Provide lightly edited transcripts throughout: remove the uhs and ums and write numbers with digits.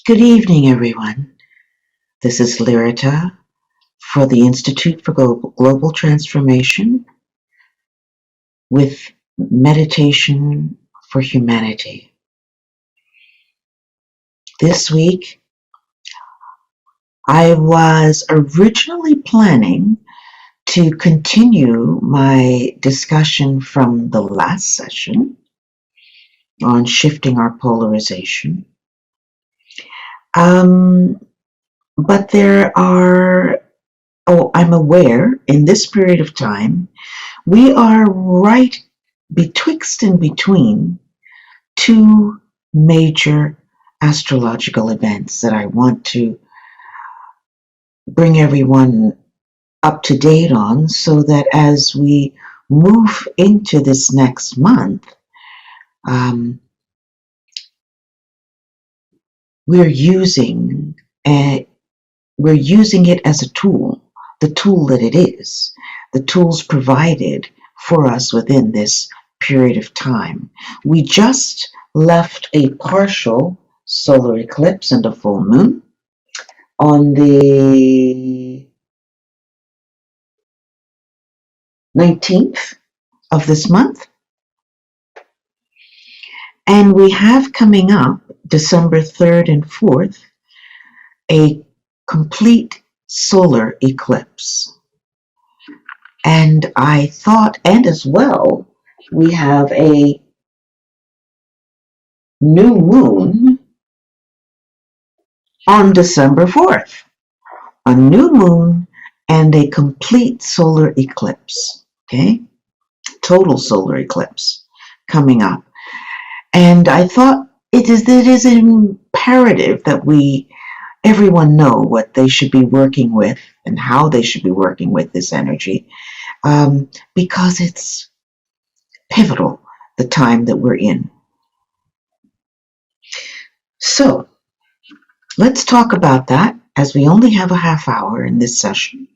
Good evening, everyone. This is Lyrata for the Institute for Global Transformation with Meditation for Humanity. This week, I was originally planning to continue my discussion from the last session on shifting our polarization. But I'm aware in this period of time, we are right betwixt and between two major astrological events that I want to bring everyone up to date on so that as we move into this next month, we're using it as a tool, the tool that it is, the tools provided for us within this period of time. We just left a partial solar eclipse and a full moon on the 19th of this month. And we have coming up December 3rd and 4th a complete solar eclipse. And I thought, and as well, we have a new moon on December 4th. A new moon and a complete solar eclipse, okay? Total solar eclipse coming up. And I thought it is imperative that everyone know what they should be working with and how they should be working with this energy, because it's pivotal, the time that we're in. So let's talk about that, as we only have a half hour in this session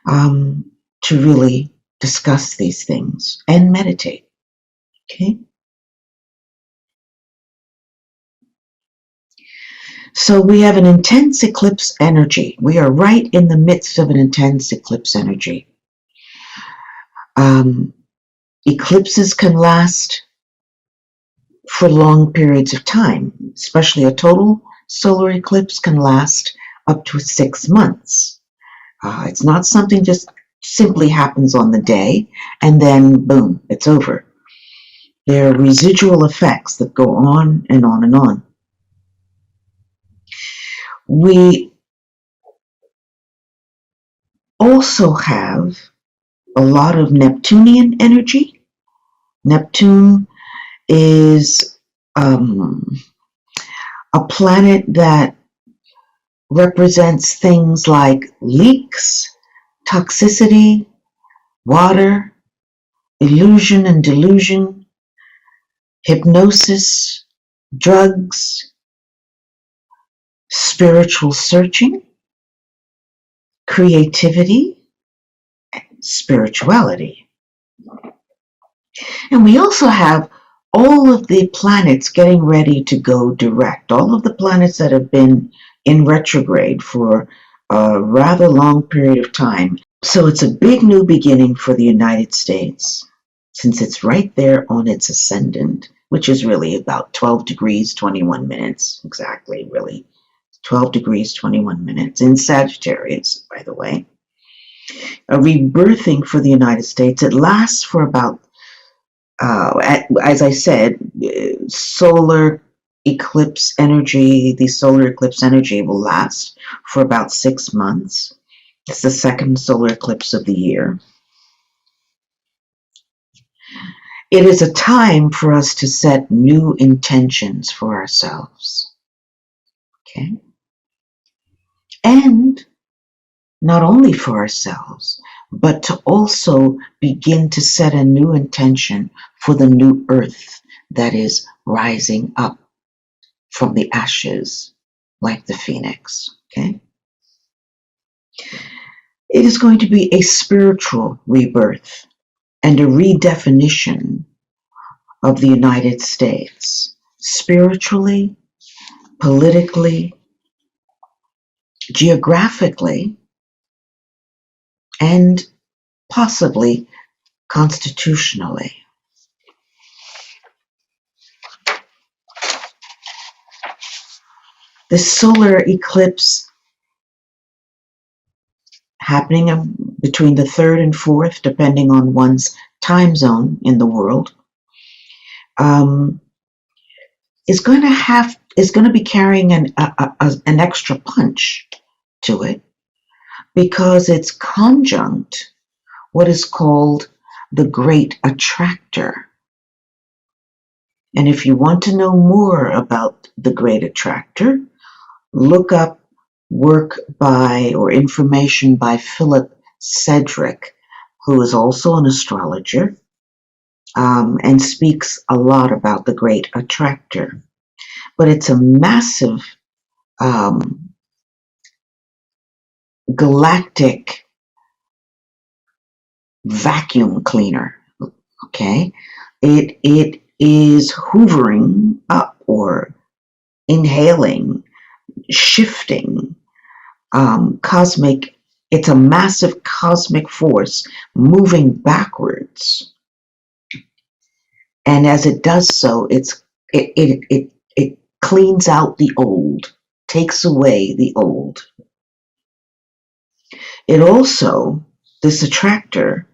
to really discuss these things and meditate, okay? So we have an intense eclipse energy. We are right in the midst of an intense eclipse energy. Eclipses can last for long periods of time, especially a total solar eclipse can last up to 6 months. It's not something just simply happens on the day and then boom, it's over. There are residual effects that go on and on and on. We also have a lot of Neptunian energy. Neptune is a planet that represents things like leaks, toxicity, water, illusion and delusion, hypnosis, drugs, spiritual searching, creativity, spirituality. And we also have all of the planets getting ready to go direct, all of the planets that have been in retrograde for a rather long period of time. So it's a big new beginning for the United States, since it's right there on its ascendant, which is really about 12 degrees, 21 minutes, exactly, really. 12 degrees, 21 minutes in Sagittarius, by the way. A rebirthing for the United States. It lasts for about, as I said, solar eclipse energy, the solar eclipse energy will last for about 6 months. It's the second solar eclipse of the year. It is a time for us to set new intentions for ourselves. Okay? And not only for ourselves, but to also begin to set a new intention for the new earth that is rising up from the ashes like the phoenix. Okay? It is going to be a spiritual rebirth and a redefinition of the United States, spiritually politically, geographically, and possibly constitutionally. This solar eclipse happening between the 3rd and 4th, depending on one's time zone in the world, is going to be carrying an extra punch to it because it's conjunct what is called the great attractor. And if you want to know more about the great attractor, look up work by or information by Philip Cedric, who is also an astrologer and speaks a lot about the great attractor. But it's a massive galactic vacuum cleaner. Okay, it is hoovering up or inhaling, shifting cosmic. It's a massive cosmic force moving backwards, and as it does so, it cleans out the old, takes away the old. It also, this attractor,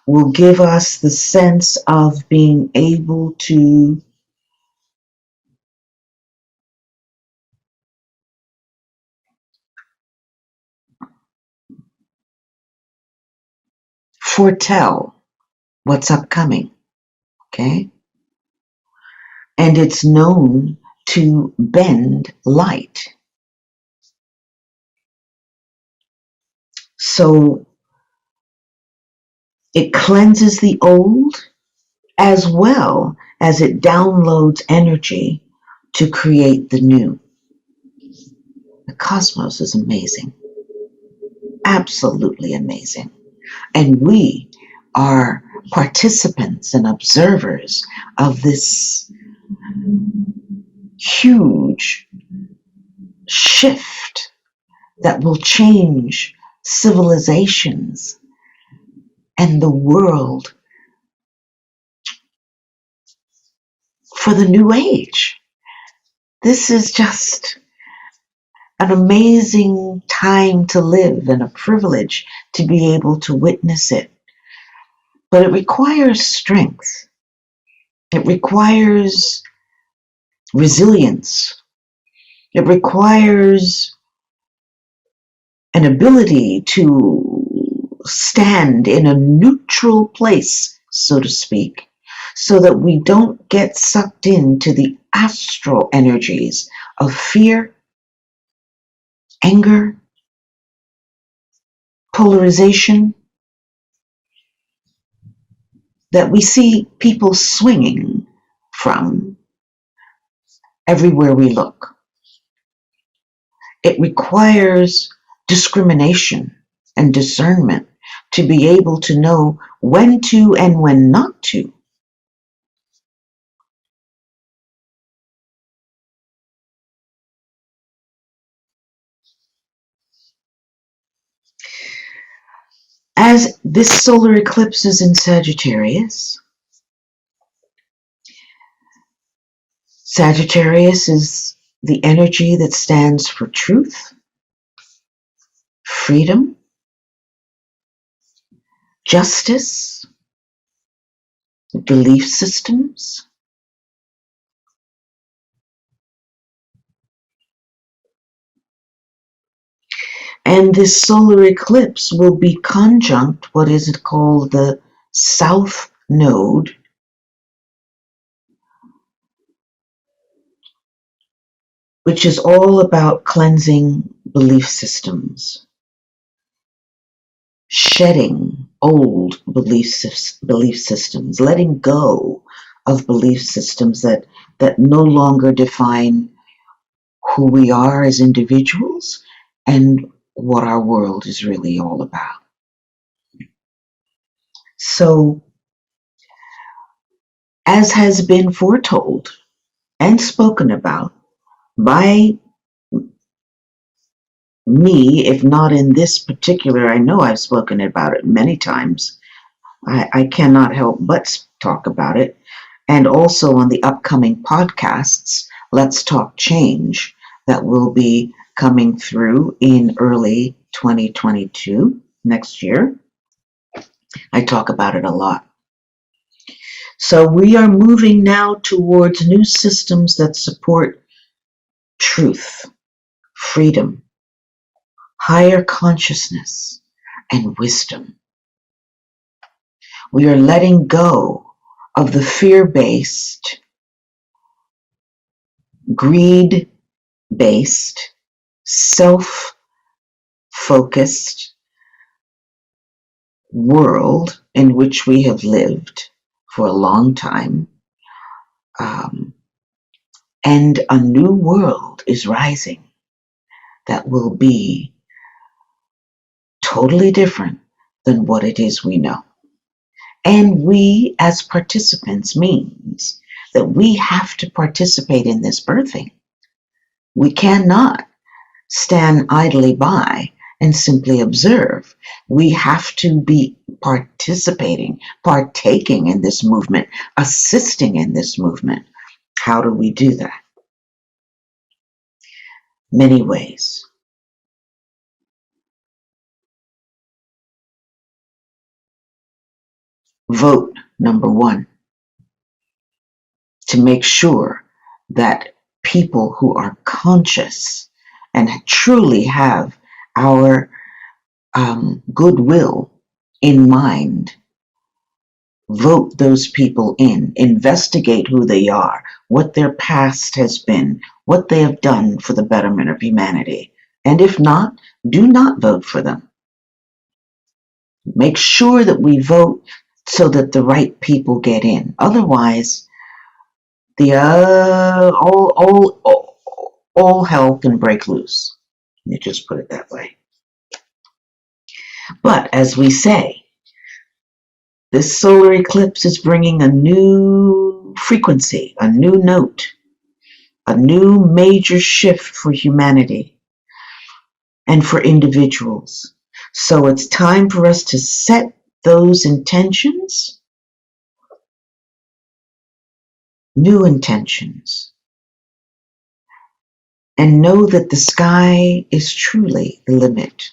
will give us the sense of being able to foretell what's upcoming, okay? And it's known to bend light. So it cleanses the old as well as it downloads energy to create the new. The cosmos is amazing, absolutely amazing. And we are participants and observers of this huge shift that will change civilizations and the world for the new age. This is just an amazing time to live and a privilege to be able to witness it. But it requires strength. It requires resilience. It requires an ability to stand in a neutral place, so to speak, so that we don't get sucked into the astral energies of fear, anger, polarization, that we see people swinging from everywhere we look. It requires discrimination and discernment to be able to know when to and when not to. As this solar eclipse is in Sagittarius, Sagittarius is the energy that stands for truth, freedom, justice, belief systems. And this solar eclipse will be conjunct what is it called the South Node, which is all about cleansing belief systems, shedding old belief systems, letting go of belief systems that no longer define who we are as individuals and what our world is really all about. So, as has been foretold and spoken about, by me, if not in this particular, I know I've spoken about it many times. I cannot help but talk about it. And also on the upcoming podcasts, Let's Talk Change, that will be coming through in early 2022, next year. I talk about it a lot. So we are moving now towards new systems that support truth, freedom, higher consciousness, and wisdom. We are letting go of the fear-based, greed-based, self-focused world in which we have lived for a long time. And a new world is rising that will be totally different than what it is we know. And we as participants means that we have to participate in this birthing. We cannot stand idly by and simply observe. We have to be participating, partaking in this movement, assisting in this movement. How do we do that? Many ways. Vote, number one, to make sure that people who are conscious and truly have our goodwill in mind, vote those people in, investigate who they are, what their past has been, what they have done for the betterment of humanity. And if not, do not vote for them. Make sure that we vote so that the right people get in. Otherwise, the all hell can break loose. You just put it that way. But as we say, this solar eclipse is bringing a new frequency, a new note, a new major shift for humanity and for individuals. So it's time for us to set those intentions, new intentions, and know that the sky is truly the limit.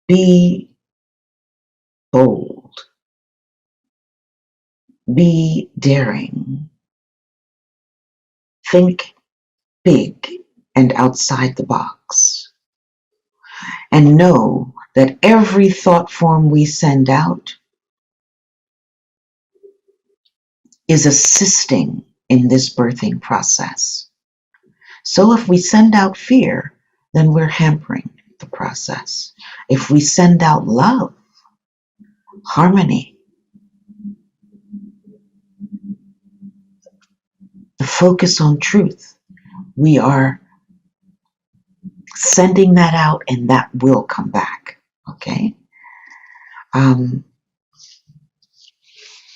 Be bold. Be daring. Think big and outside the box. And know that every thought form we send out is assisting in this birthing process. So if we send out fear, then we're hampering the process. If we send out love, harmony, the focus on truth, we are sending that out and that will come back. Okay?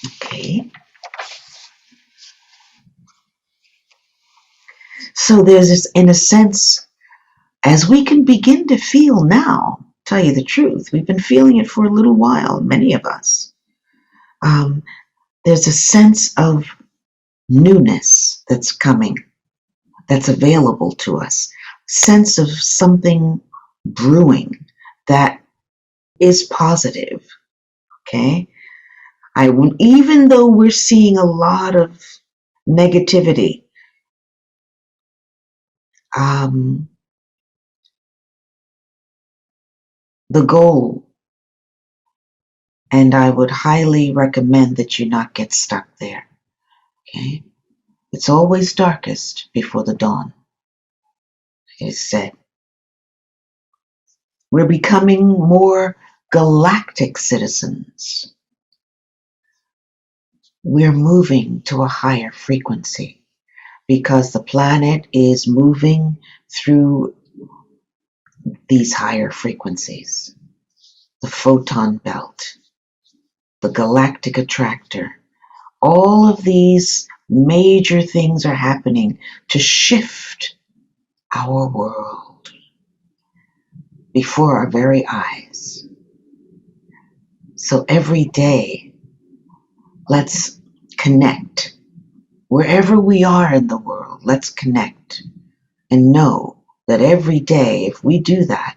Okay. So there's this, in a sense, as we can begin to feel now, tell you the truth, we've been feeling it for a little while, many of us. There's a sense of newness that's coming, that's available to us, sense of something brewing that is positive. Okay? Even though we're seeing a lot of negativity, the goal, and I would highly recommend that you not get stuck there. Okay? It's always darkest before the dawn, it is said. We're becoming more galactic citizens. We're moving to a higher frequency because the planet is moving through these higher frequencies. The photon belt, the galactic attractor, all of these Major things are happening to shift our world before our very eyes. So every day, let's connect. Wherever we are in the world, let's connect and know that every day, if we do that,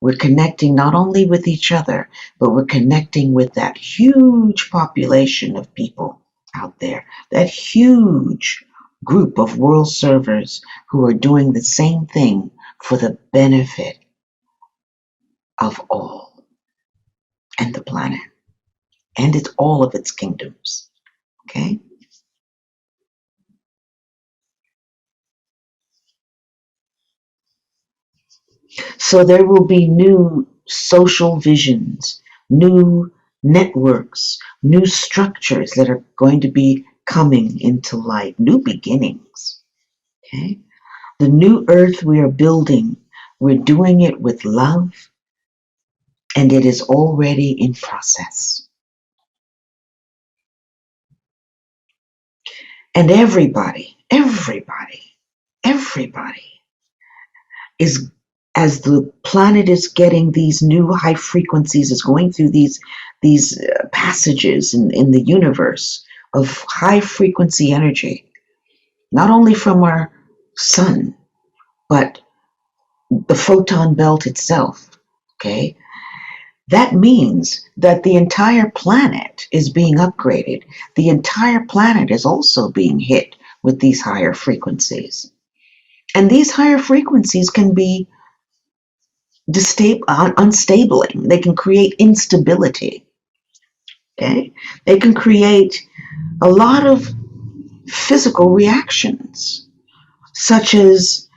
we're connecting not only with each other, but we're connecting with that huge population of people out there, that huge group of world servers who are doing the same thing for the benefit of all and the planet and it's all of its kingdoms. Okay? So there will be new social visions, new networks, new structures that are going to be coming into light, new beginnings. Okay? The new earth we are building, we're doing it with love, and it is already in process. And everybody is, as the planet is getting these new high frequencies, is going through these passages in the universe of high frequency energy, not only from our sun, but the photon belt itself. Okay, that means that the entire planet is being upgraded. The entire planet is also being hit with these higher frequencies. And these higher frequencies can be unstabling. They can create instability. Okay? They can create a lot of physical reactions, such as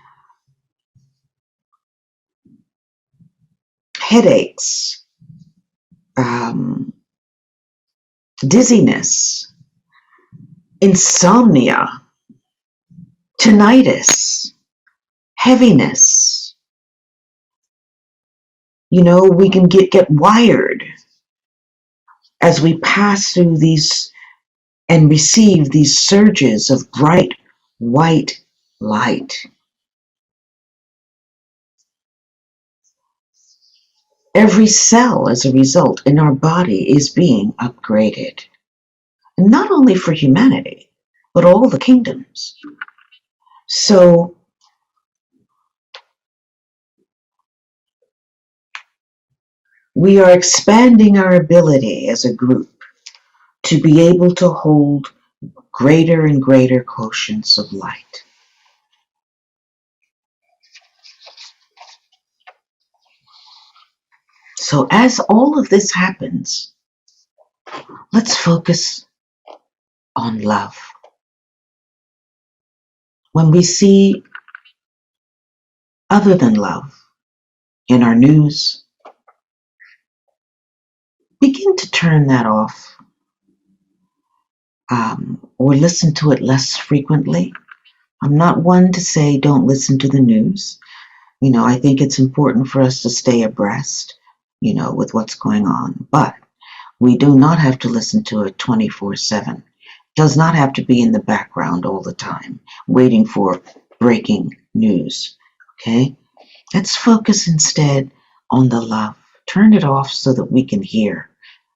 headaches, um, dizziness, insomnia, tinnitus, heaviness. You know, we can get wired as we pass through these and receive these surges of bright white light. Every cell, as a result, in our body is being upgraded. And not only for humanity, but all the kingdoms. So we are expanding our ability as a group to be able to hold greater and greater quotients of light. So as all of this happens, let's focus on love. When we see other than love in our news, begin to turn that off, or listen to it less frequently. I'm not one to say don't listen to the news. You know, I think it's important for us to stay abreast, you know, with what's going on. But we do not have to listen to it 24/7. It does not have to be in the background all the time, waiting for breaking news. Okay? Let's focus instead on the love. Turn it off so that we can hear,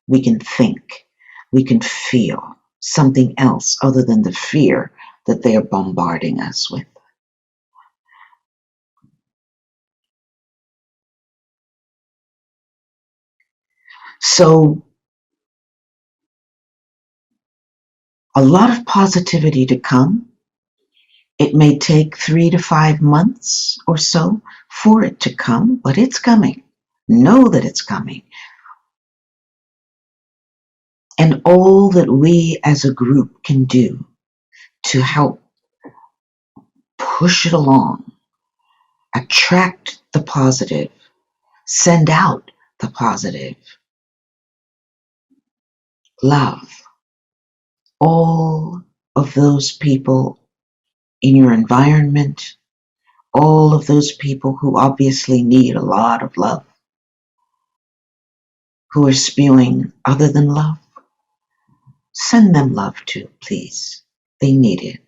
we can think, we can feel something else other than the fear that they are bombarding us with. So, a lot of positivity to come. It may take 3 to 5 months or so for it to come, but it's coming. Know that it's coming. And all that we as a group can do to help push it along, attract the positive, send out the positive, love all of those people in your environment, all of those people who obviously need a lot of love, who are spewing other than love. Send them love too, please. They need it.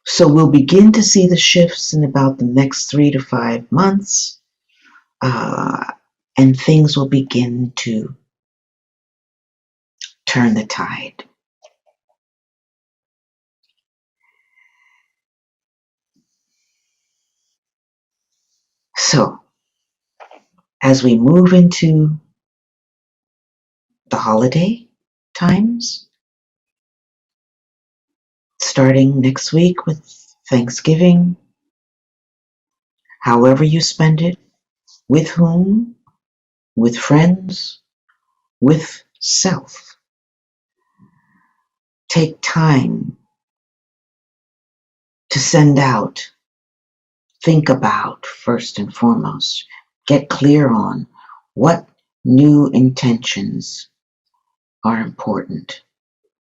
So we'll begin to see the shifts in about the next 3 to 5 months, and things will begin to turn the tide. So, as we move into the holiday times, starting next week with Thanksgiving, however you spend it, with whom, with friends, with self, take time to send out, think about first and foremost, get clear on what new intentions are important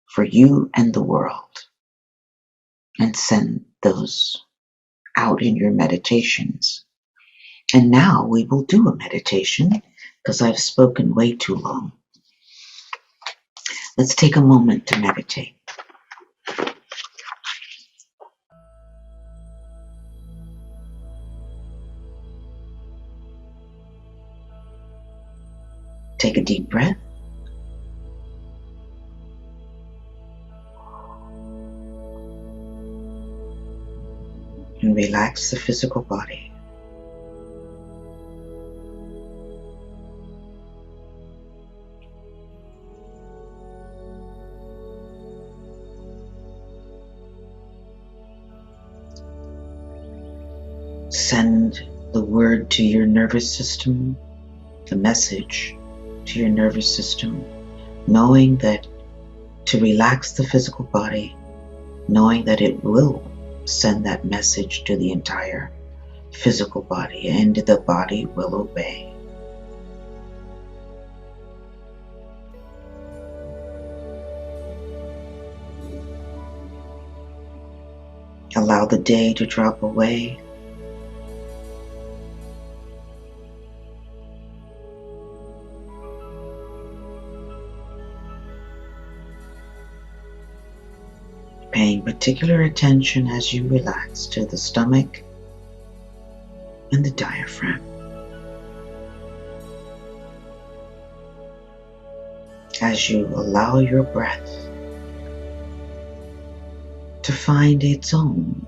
for you and the world, and send those out in your meditations. And now we will do a meditation because I've spoken way too long. Let's take a moment to meditate. Take a deep breath. And relax the physical body. Send the word to your nervous system, the message to your nervous system, knowing that to relax the physical body, knowing that it will send that message to the entire physical body, and the body will obey. Allow the day to drop away. Paying particular attention as you relax to the stomach and the diaphragm. As you allow your breath to find its own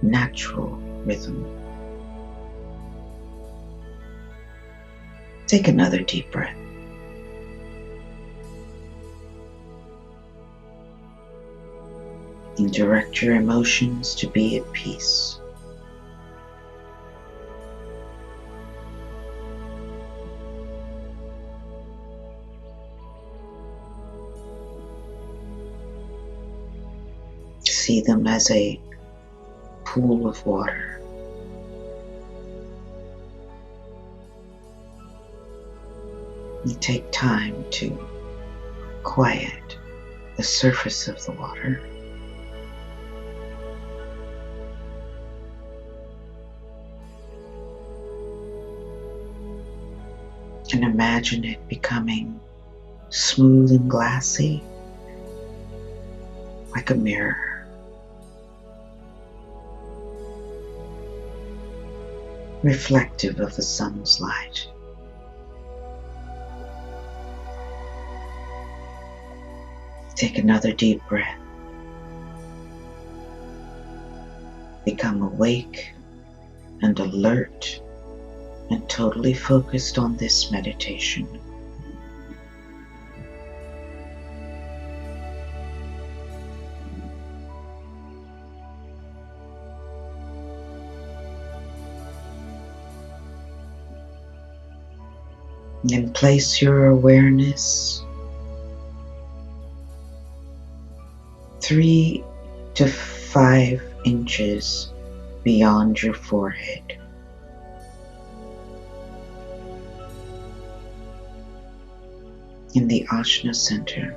natural rhythm. Take another deep breath. And direct your emotions to be at peace. See them as a pool of water. You take time to quiet the surface of the water. And imagine it becoming smooth and glassy, like a mirror. Reflective of the sun's light. Take another deep breath. Become awake and alert and totally focused on this meditation. And place your awareness 3 to 5 inches beyond your forehead. In the Ajna center.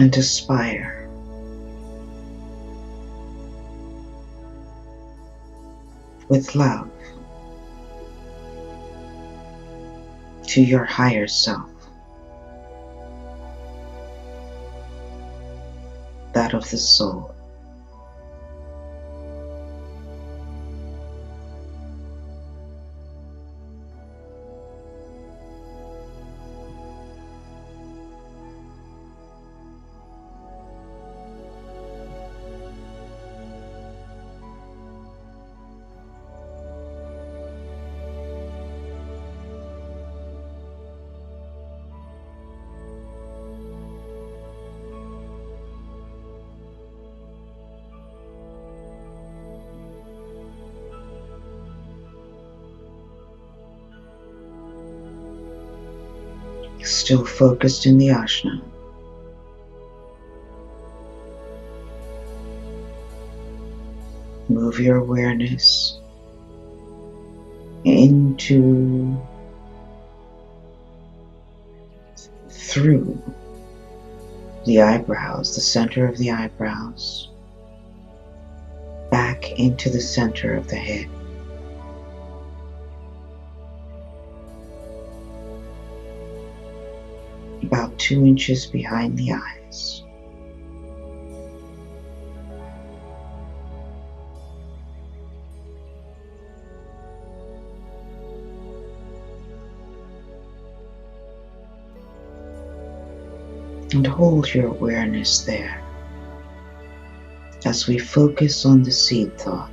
and aspire with love to your higher self, that of the soul. Still focused in the ashna. Move your awareness into, through the eyebrows, the center of the eyebrows, back into the center of the head. About 2 inches behind the eyes. And hold your awareness there as we focus on the seed thought.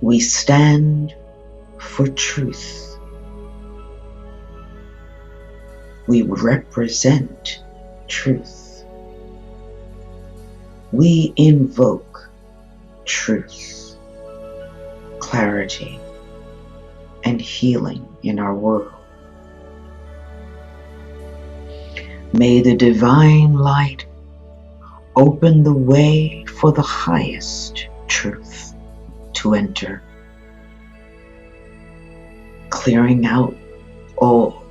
We stand for truth. We represent truth. We invoke truth, clarity, and healing in our world. May the divine light open the way for the highest truth to enter, clearing out all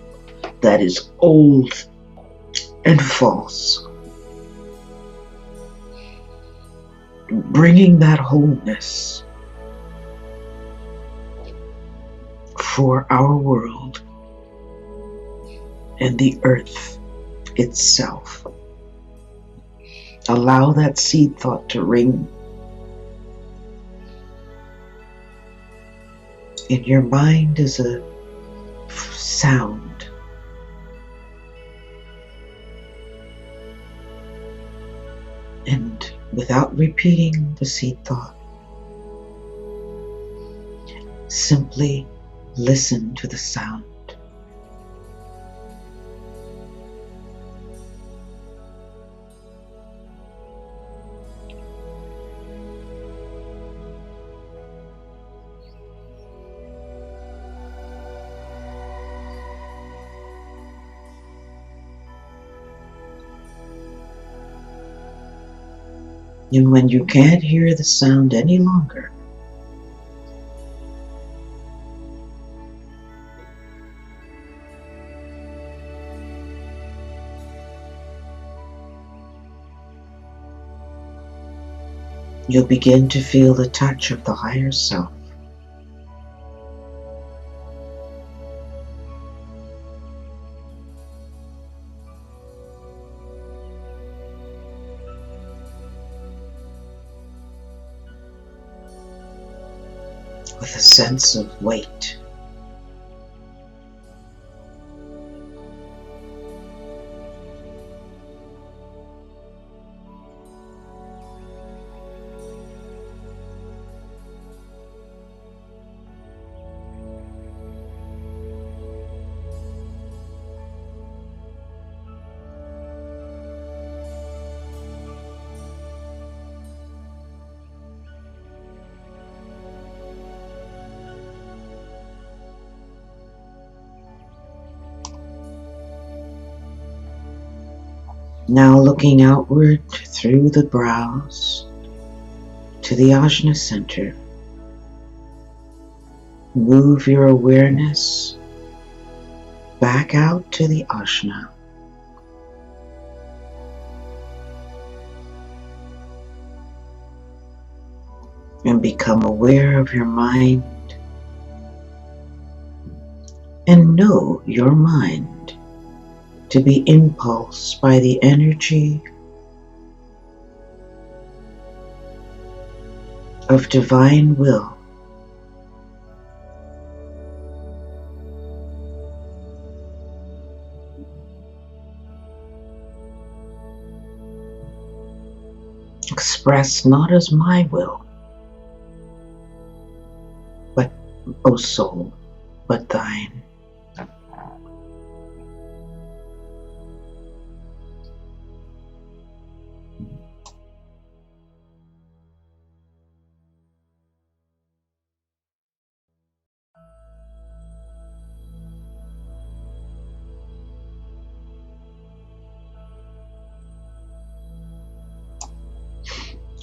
that is old and false, bringing that wholeness for our world and the earth itself. Allow that seed thought to ring in your mind as a sound. And without repeating the seed thought, simply listen to the sound. And when you can't hear the sound any longer, you'll begin to feel the touch of the higher self. With a sense of weight. Now looking outward through the brows to the ajna center, move your awareness back out to the ajna and become aware of your mind and know your mind to be impulsed by the energy of divine will. Expressed not as my will, but, O soul, but thine.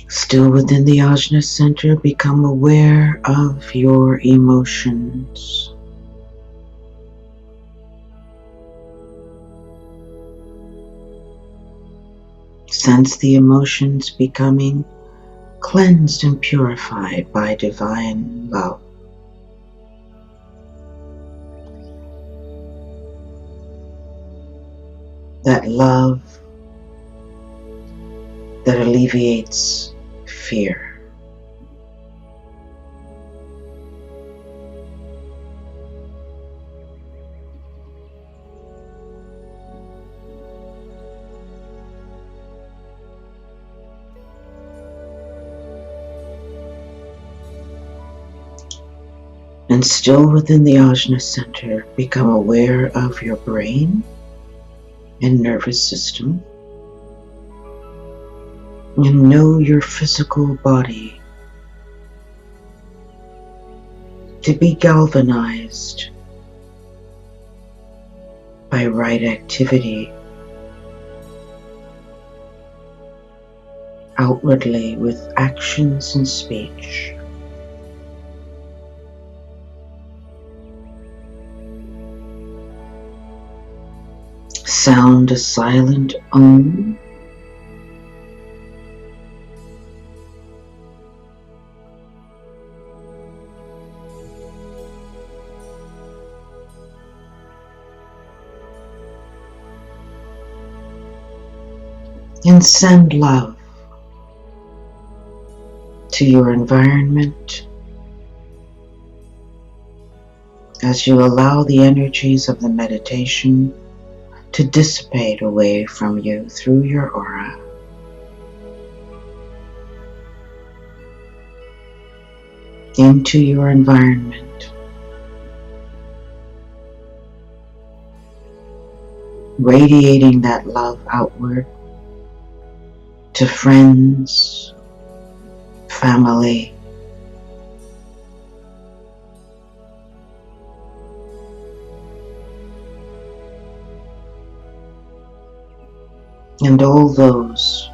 Still within the Ajna center, become aware of your emotions. Sense the emotions becoming cleansed and purified by divine love. That love that alleviates fear. And still within the Ajna center, become aware of your brain and nervous system. And know your physical body to be galvanized by right activity outwardly with actions and speech. Sound a silent Om. And send love to your environment as you allow the energies of the meditation to dissipate away from you through your aura. Into your environment, radiating that love outward to friends, family, and all those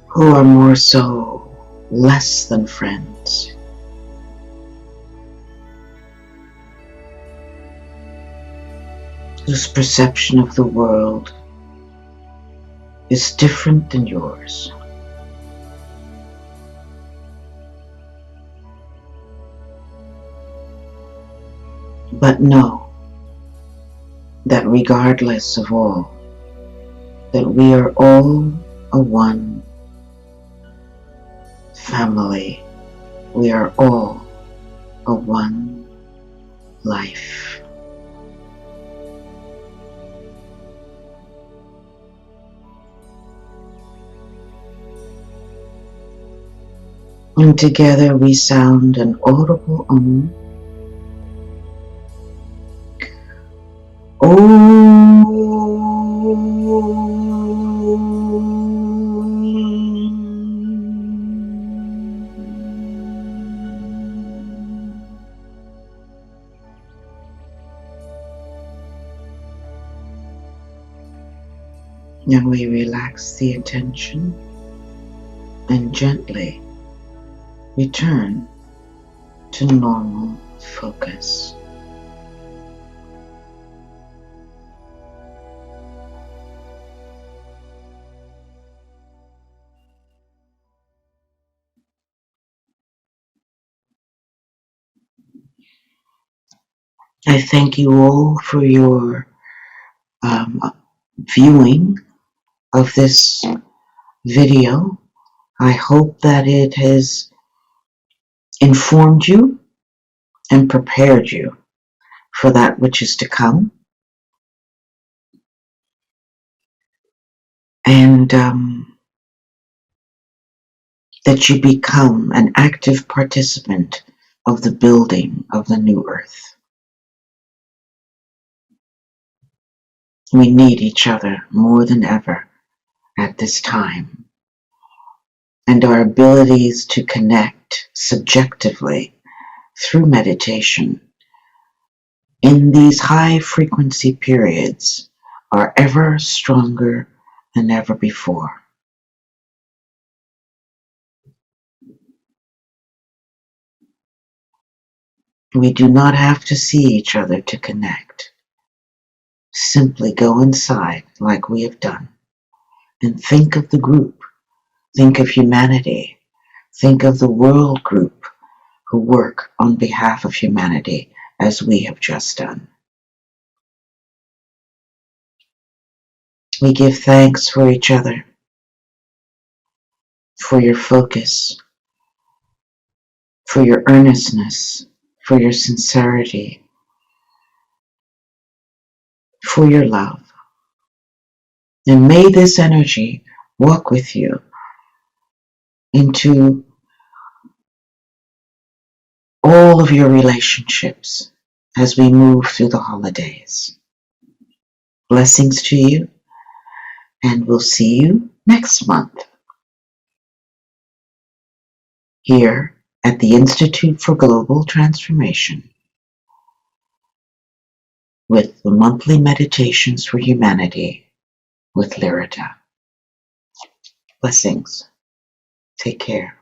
who are more so less than friends. Whose perception of the world is different than yours. But know that regardless of all, that we are all a one family. We are all a one life. And together we sound an audible Om. And we relax the attention and gently return to normal focus. I thank you all for your um, viewing of this video. I hope that it has informed you and prepared you for that which is to come. And that you become an active participant of the building of the new earth. We need each other more than ever at this time. And our abilities to connect subjectively through meditation in these high frequency periods are ever stronger than ever before. We do not have to see each other to connect. Simply go inside like we have done and think of the group, think of humanity, think of the world group who work on behalf of humanity as we have just done. We give thanks for each other, for your focus, for your earnestness, for your sincerity, for your love. And may this energy walk with you into all of your relationships as we move through the holidays. Blessings to you, and we'll see you next month here at the Institute for Global Transformation with the monthly Meditations for Humanity with Lyrata. Blessings. Take care.